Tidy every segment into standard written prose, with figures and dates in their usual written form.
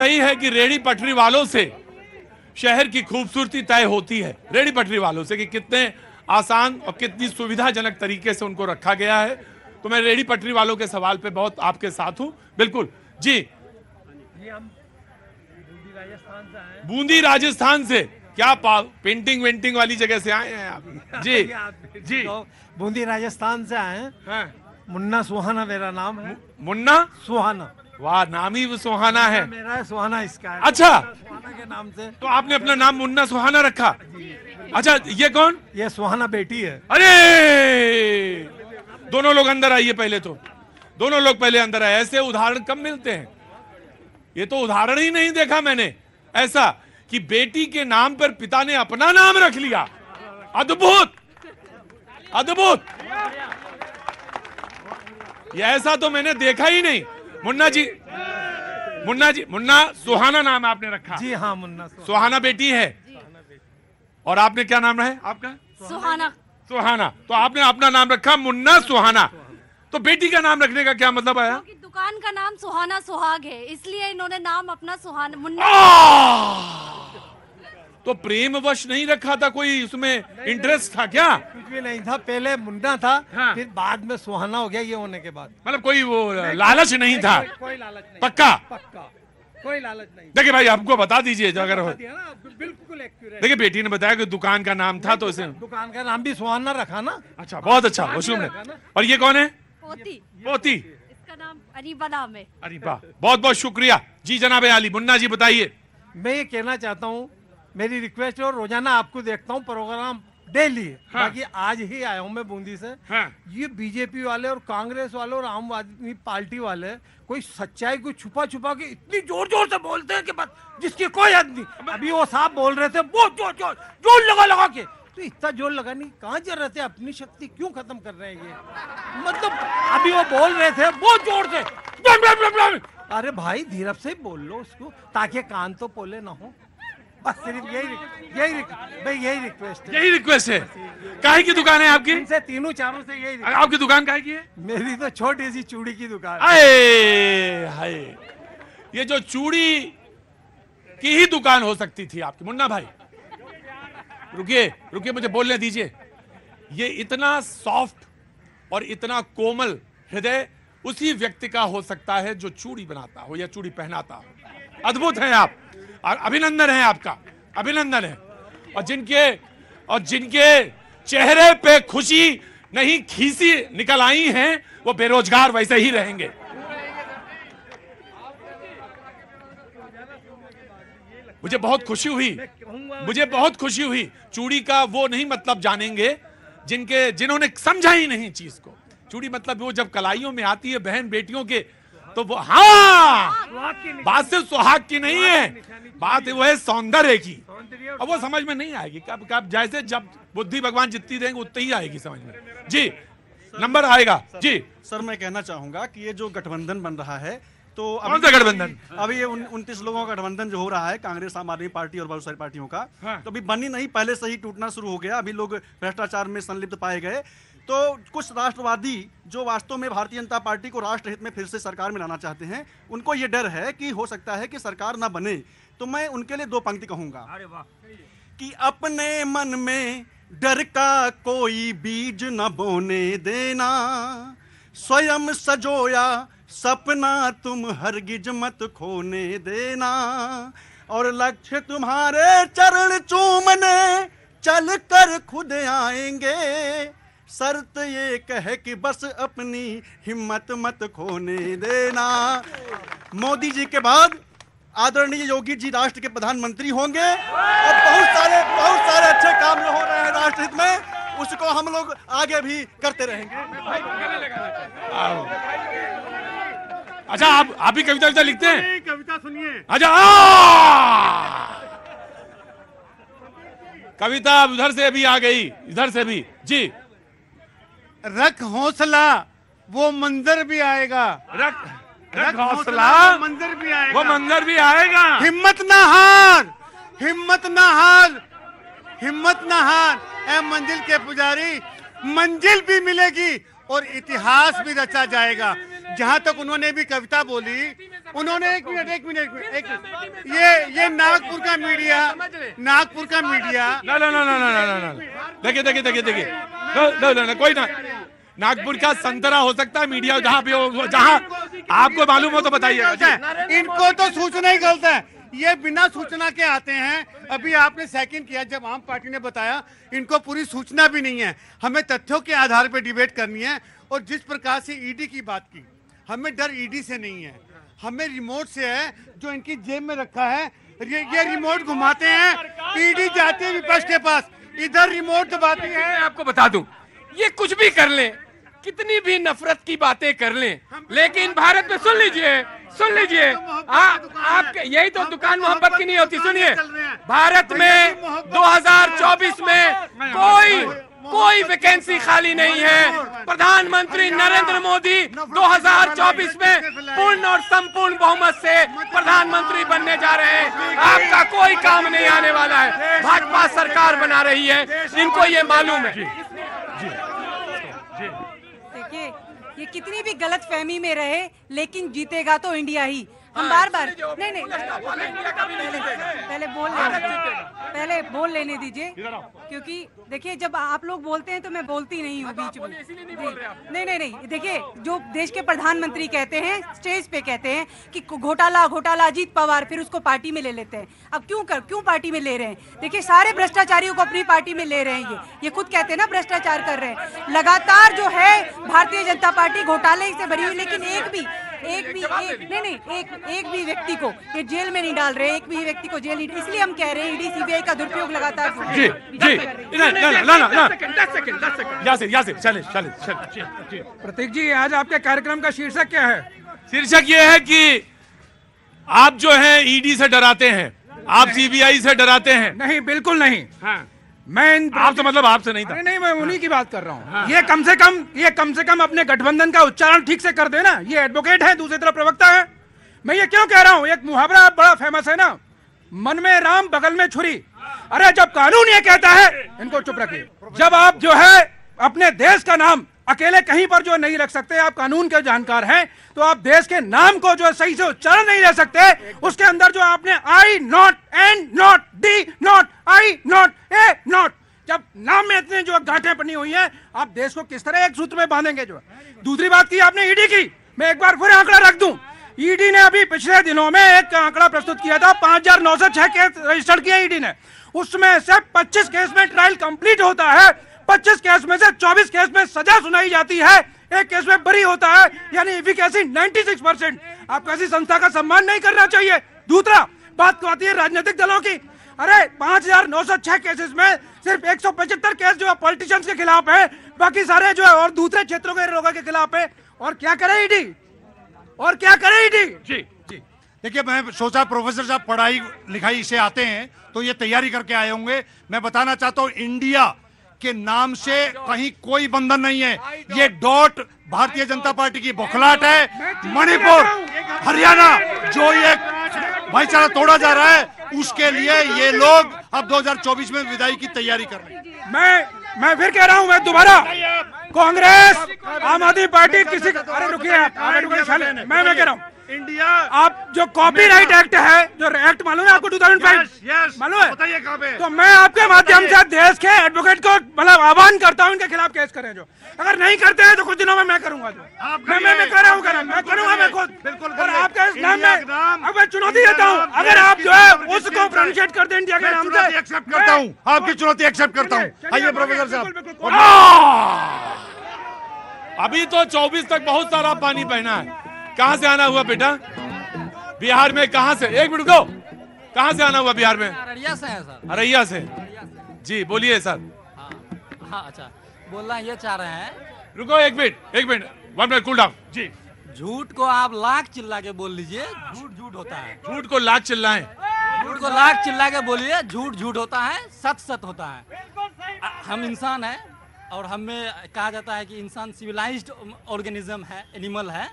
सही है कि रेहड़ी पटरी वालों से शहर की खूबसूरती तय होती है, रेहड़ी पटरी वालों से, कि कितने आसान और कितनी सुविधाजनक तरीके से उनको रखा गया है। तो मैं रेहड़ी पटरी वालों के सवाल पे बहुत आपके साथ हूं। बिल्कुल जी, हम बूंदी राजस्थान से आए हैं। बूंदी राजस्थान से क्या पेंटिंग वेंटिंग वाली जगह से आए हैं आप? जी जी, तो बूंदी राजस्थान से आए हैं। मुन्ना सुहाना मेरा नाम है। मुन्ना सुहाना, वाह, नाम ही वो सुहाना है। मेरा है, सुहाना इसका है। अच्छा, सुहाना के नाम से तो आपने अपना नाम मुन्ना सुहाना रखा? अच्छा, ये कौन? ये सुहाना बेटी है। अरे, दोनों लोग अंदर आइए पहले, तो दोनों लोग पहले अंदर आए। ऐसे उदाहरण कम मिलते हैं, ये तो उदाहरण ही नहीं देखा मैंने ऐसा कि बेटी के नाम पर पिता ने अपना नाम रख लिया। अद्भुत अद्भुत, ये ऐसा तो मैंने देखा ही नहीं। मुन्ना जी, मुन्ना सुहाना नाम आपने रखा? जी हाँ, मुन्ना सुहाना बेटी है। और आपने क्या नाम है आपका? सुहाना। सुहाना, तो आपने अपना नाम रखा मुन्ना सुहाना। तो बेटी का नाम रखने का क्या मतलब आया? क्योंकि दुकान का नाम सुहाना सुहाग है, इसलिए इन्होंने नाम अपना सुहाना मुन्ना। तो प्रेमवश नहीं रखा था, कोई उसमें इंटरेस्ट था क्या? कुछ भी नहीं था, पहले मुन्ना था। हाँ। फिर बाद में सुहाना हो गया, ये होने के बाद। मतलब कोई वो लालच नहीं था? कोई लालच नहीं। पक्का? पक्का कोई लालच नहीं। देखिए भाई, आपको बता दीजिए अगर हो। बिल्कुल एक्यूरेट। देखिए, बेटी ने बताया कि दुकान का नाम था, तो इसे दुकान का नाम भी सुहाना रखा ना। अच्छा, बहुत अच्छा, वॉशरूम ने। और ये कौन है? पोती। पोती। इसका नाम अरीबा नाम है। अरे वाह, बहुत बहुत शुक्रिया जी जनाब आली। मुन्ना जी बताइए। मैं ये कहना चाहता हूँ, मेरी रिक्वेस्ट है, और रोजाना आपको देखता हूँ प्रोग्राम डेली। हाँ। बाकी आज ही आया हूँ मैं बूंदी से। हाँ। ये बीजेपी वाले और कांग्रेस वाले और आम आदमी पार्टी वाले कोई सच्चाई को छुपा छुपा के इतनी जोर जोर से बोलते हैं कि बस जिसकी कोई हद नहीं। अभी वो साहब बोल रहे थे बहुत जोर जोर जोर लगा लगा के, तो इतना जोर लगाने की कहाँ जरूरत है? अपनी शक्ति क्यों खत्म कर रहे हैं ये? मतलब अभी वो बोल रहे थे बहुत जोर से। अरे भाई, धीरज से बोल लो उसको, ताकि कान तो पोले ना हो। बस सिर्फ यही रिक्वेस्ट है। यही रिक्वेस्ट है। काहे की दुकान है आपकी? इनसे तीनों चारों से यही request। आपकी दुकान काहे की है? मेरी तो छोटी सी चूड़ी की दुकान है। आए हाय, ये जो चूड़ी की ही दुकान हो सकती थी आपकी। मुन्ना भाई रुकिए रुकिए, मुझे बोलने दीजिए। ये इतना सॉफ्ट और इतना कोमल हृदय उसी व्यक्ति का हो सकता है जो चूड़ी बनाता हो या चूड़ी पहनाता हो। अद्भुत हैं आप, और अभिनंदन है आपका, अभिनंदन है। और जिनके चेहरे पे खुशी नहीं खीसी निकल आई हैं, वो बेरोजगार वैसे ही रहेंगे। मुझे बहुत खुशी हुई। चूड़ी का वो नहीं मतलब जानेंगे जिन्होंने समझा ही नहीं चीज को। चूड़ी मतलब वो जब कलाइयों में आती है बहन बेटियों के, तो वो, हाँ, बात सिर्फ सुहाग की नहीं है, बात वो है सौंदर्य की। अब वो समझ में नहीं आएगी, कब जैसे जब बुद्धि भगवान जितनी देंगे उतनी ही आएगी समझ में। जी, नंबर आएगा जी। सर, मैं कहना चाहूंगा कि ये जो गठबंधन बन रहा है, तो कौन सा गठबंधन? अभी ये 29 लोगों का गठबंधन जो हो रहा है, कांग्रेस, आम आदमी पार्टी और बहुत सारी पार्टियों का, हाँ। तो अभी बनी नहीं, पहले से ही टूटना शुरू हो गया। अभी लोग भ्रष्टाचार में संलिप्त पाए गए। तो कुछ राष्ट्रवादी जो वास्तव में भारतीय जनता पार्टी को राष्ट्रहित में फिर से सरकार में लाना चाहते हैं, उनको ये डर है कि हो सकता है कि सरकार ना बने। तो मैं उनके लिए 2 पंक्ति कहूंगा कि अपने मन में डर का कोई बीज न बोने देना, स्वयं सजोया सपना तुम हरगिज मत खोने देना, और लक्ष्य तुम्हारे चरण चूमने चल कर खुद आएंगे, शर्त ये कहे कि बस अपनी हिम्मत मत खोने देना। मोदी जी के बाद आदरणीय योगी जी राष्ट्र के प्रधानमंत्री होंगे, और बहुत सारे अच्छे काम जो हो रहे हैं राष्ट्रहित में, उसको हम लोग आगे भी करते रहेंगे। अच्छा, आप भी कविता लिखते हैं? कविता सुनिए। अच्छा, कविता उधर से भी आ गई, इधर से भी जी। रख हौसला वो मंजर भी आएगा। रख हौसला मंजर भी आएगा। वो मंजर भी आएगा। हिम्मत ना हार, हिम्मत ना हार, हिम्मत ना हार ए मंजिल के पुजारी, मंजिल भी मिलेगी और इतिहास भी रचा जाएगा। जहां तक उन्होंने भी कविता बोली, उन्होंने एक मिनट ये नागपुर का मीडिया ना देखिए ना कोई ना, नागपुर का संतरा हो सकता है मीडिया जहां पे हो, जहां आपको मालूम हो तो बताइए। इनको तो सूचना ही गलत है, ये बिना सूचना के आते हैं। अभी आपने सेकंड किया जब आम पार्टी ने बताया, इनको पूरी सूचना भी नहीं है। हमें तथ्यों के आधार पर डिबेट करनी है। और जिस प्रकार से ईडी की बात की, हमें डर ईडी से नहीं है, हमें रिमोट से है जो इनकी जेब में रखा है। ये रिमोट घुमाते हैं, ईडी जाती है विपक्ष के पास, इधर रिमोट दबाती है। मैं आपको बता दूं, ये कुछ भी कर लें, कितनी भी नफरत की बातें कर लें, लेकिन भारत में सुन लीजिए आपके यही तो दुकान मोहब्बत की नहीं होती। सुनिए, भारत में 2024 में कोई वैकेंसी खाली नहीं है। प्रधानमंत्री नरेंद्र मोदी 2024 में पूर्ण और संपूर्ण बहुमत से प्रधानमंत्री बनने जा रहे हैं। आपका कोई काम नहीं आने वाला है, भाजपा सरकार बना रही है, इनको ये मालूम है। देखिए, ये कितनी भी गलत फहमी में रहे, लेकिन जीतेगा तो इंडिया ही। हम बार नहीं पहले बोल लेने दीजिए, क्योंकि देखिए जब आप लोग बोलते हैं तो मैं बोलती नहीं हूँ बीच में। नहीं देखिए, जो देश के प्रधानमंत्री कहते हैं, स्टेज पे कहते हैं कि घोटाला अजीत पवार, फिर उसको पार्टी में ले लेते हैं। अब क्यों पार्टी में ले रहे हैं? देखिए, सारे भ्रष्टाचारियों को अपनी पार्टी में ले रहे हैं। ये खुद कहते हैं ना भ्रष्टाचार कर रहे हैं। लगातार जो है भारतीय जनता पार्टी घोटाले से भरी हुई, लेकिन एक भी व्यक्ति को ये जेल में नहीं डाल रहे, एक भी व्यक्ति को जेल नहीं। इसलिए हम कह रहे हैं ईडी सीबीआई का दुरुपयोग लगातार। जी प्रतीक जी, आज आपके कार्यक्रम का शीर्षक क्या है? शीर्षक ये है कि आप जो हैं ईडी से डराते हैं, आप सीबीआई से डराते हैं। नहीं, बिल्कुल नहीं। मैं आप तो मतलब आपसे नहीं था। नहीं, मैं उन्हीं की बात कर रहा हूँ। ये कम से कम अपने गठबंधन का उच्चारण ठीक से कर देना। ये एडवोकेट है, दूसरी तरफ प्रवक्ता है। मैं ये क्यों कह रहा हूँ, एक मुहावरा बड़ा फेमस है ना, मन में राम बगल में छुरी। अरे जब कानून ये कहता है, इनको चुप रखिए। जब आप जो है अपने देश का नाम अकेले कहीं पर जो नहीं रख सकते, आप कानून के जानकार हैं, तो आप देश के नाम को जो सही से उच्चारण नहीं ले सकते, उसके अंदर जो आपने I not, N not, D not, I not, A not, जब नाम में इतने जो गांठें बनी हुई हैं, आप देश को किस तरह एक सूत्र में बांधेंगे? जो दूसरी बात की आपने ईडी की, मैं एक बार फिर आंकड़ा रख दूं। ईडी ने अभी पिछले दिनों में एक आंकड़ा प्रस्तुत किया था, 5906 केस रजिस्टर्ड किए ईडी ने। उसमें से 25 केस में ट्रायल कंप्लीट होता है, 25 केस में से 24 केस में सजा सुनाई जाती है, एक केस में बरी होता है, यानी एफिकेसी 96%। आपको ऐसी संस्था का सम्मान नहीं करना चाहिए। दूसरा बात को आती है राजनीतिक दलों की। अरे 5906 केसेस में सिर्फ 175 केस जो है पॉलिटिशियंस के खिलाफ है, बाकी सारे जो है और दूसरे क्षेत्रों के लोगों के खिलाफ है। और क्या करे ईडी? जी देखिए, मैं सोचा प्रोफेसर साहब पढ़ाई लिखाई से आते हैं तो ये तैयारी करके आए होंगे। मैं बताना चाहता हूँ, इंडिया के नाम से कहीं कोई बंधन नहीं है। ये डॉट भारतीय जनता पार्टी की बौखलाहट है। मणिपुर, हरियाणा जो ये भाईचारा तोड़ा जा रहा है, उसके लिए ये लोग अब 2024 में विदाई की तैयारी कर रहे हैं। मैं फिर कह रहा हूं, मैं दोबारा कांग्रेस, आम आदमी पार्टी, किसी अरे रुकिए आप, मैं कह रहा हूं, इंडिया, आप जो कॉपीराइट एक्ट है, जो एक्ट मालूम है आपको 2005 मालूम है? बताइए कहां पे? तो मैं आपके माध्यम से देश के एडवोकेट को मतलब आह्वान करता हूं, इनके खिलाफ केस करें। जो अगर नहीं करते हैं तो कुछ दिनों में मैं करूंगा। जो मैं कर रहा हूं, मैं करूंगा, मैं खुद बिल्कुल। और आपके इस नाम में अब मैं चुनौती देता हूं, अगर आप जो है उसको प्रोनिशिएट कर दें इंडिया के नाम से, एक्सेप्ट करता हूं, आपकी चुनौती एक्सेप्ट करता हूं। आइए प्रोफेसर साहब। अभी तो 24 तक बहुत सारा पानी बहना है। कहां से आना हुआ बेटा? बिहार में कहां से? एक मिनट रुको, कहां से आना हुआ बिहार में? अररिया से है सर। अररिया से। जी बोलिए सर। हाँ अच्छा, बोलना ये चाह रहे हैं। रुको एक मिनट, 1 मिनट, कूल डाउन। जी, झूठ को आप लाख चिल्ला के बोल लीजिए, झूठ होता है। झूठ को लाख चिल्लाएं, झूठ को लाख चिल्ला के बोलिए, झूठ होता है, सत होता है। हम इंसान है और हमें कहा जाता है कि इंसान सिविलाइज्ड ऑर्गेनिज्म है, एनिमल है,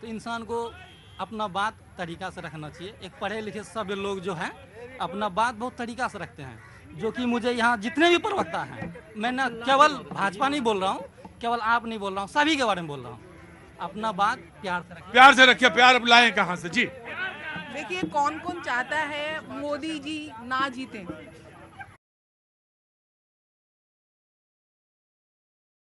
तो इंसान को अपना बात तरीका से रखना चाहिए। एक पढ़े लिखे सब लोग जो हैं अपना बात बहुत तरीका से रखते हैं, जो कि मुझे यहाँ जितने भी प्रवक्ता हैं, मैं ना केवल भाजपा नहीं बोल रहा हूँ, केवल आप नहीं बोल रहा हूँ, सभी के बारे में बोल रहा हूँ। अपना बात प्यार से रखिए। प्यार से रखिए। प्यार अब लाएं कहां से? जी देखिए, कौन कौन चाहता है मोदी जी ना जीते,